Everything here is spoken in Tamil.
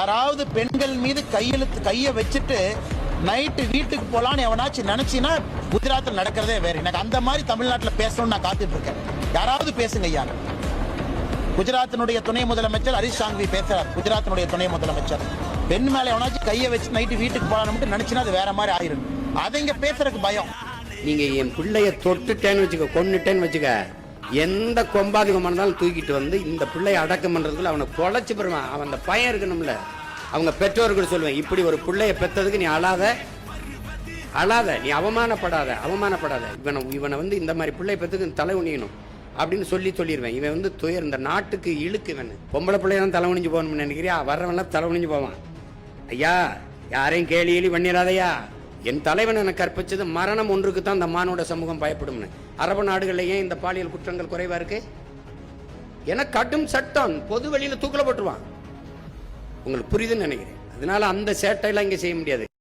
யாராவது பெண்கள் மீது கையை வச்சுட்டு நைட்டு வீட்டுக்கு போலான்னு எவனாச்சும் நினைச்சினா குஜராத்தில் நடக்கிறதே வேற. எனக்கு அந்த மாதிரி தமிழ்நாட்டில் பேசணும்னு நான் காத்துட்டு இருக்கேன். யாராவது பேசுங்க ஐயா. குஜராத்தினுடைய துணை முதலமைச்சர் ஹரிஷ் சாங்வி பேசுறார். குஜராத்தினுடைய துணை முதலமைச்சர் பெண் மேல எவனாச்சும் கையை வச்சு நைட்டு வீட்டுக்கு போலான்னு நினைச்சினா அது வேற மாதிரி ஆயிரும். அதை இங்க பேசுறதுக்கு பயம். நீங்க என் பிள்ளைய தொட்டுட்டேன்னு வச்சுக்க, கொன்னுட்டேன்னு வச்சுக்க, எந்த கொம்பாதிகமா இருந்தாலும் தூக்கிட்டு வந்து இந்த பிள்ளைய அடக்கம் பண்றதுக்குள்ள அவனை பொழைச்சு பெறுவான். அவன் அந்த பயம் இருக்கணும்ல. அவங்க பெற்றோர்கள் சொல்லுவேன், இப்படி ஒரு பிள்ளைய பெற்றதுக்கு நீ அழாத, நீ அவமானப்படாத. இவனை வந்து இந்த மாதிரி பிள்ளைய பெற்றதுக்கு தலை உணியணும் அப்படின்னு சொல்லிடுவேன். இவன் வந்து துயர் இந்த நாட்டுக்கு இழுக்கு. இவன் பொம்பளை பிள்ளையெல்லாம் தலை உணிஞ்சு போகணும்னு நினைக்கிறியா? வர்றவன்லாம் தலை உணிஞ்சு போவான். ஐயா, யாரையும் கேலி பண்ணிடாதையா. என் தலைவன் எனக்கு கற்பிச்சது மரணம் ஒன்றுக்கு தான் இந்த மானோட சமூகம் பயப்படும்னு. அரபு நாடுகளில் ஏன் இந்த பாலியல் குற்றங்கள் குறைவா இருக்கு? என கடும் சட்டம், பொது வெளியில தூக்கல போட்டுருவான். உங்களுக்கு புரியுதுன்னு நினைக்கிறேன். அதனால அந்த சேட்டையெல்லாம் இங்க செய்ய முடியாது.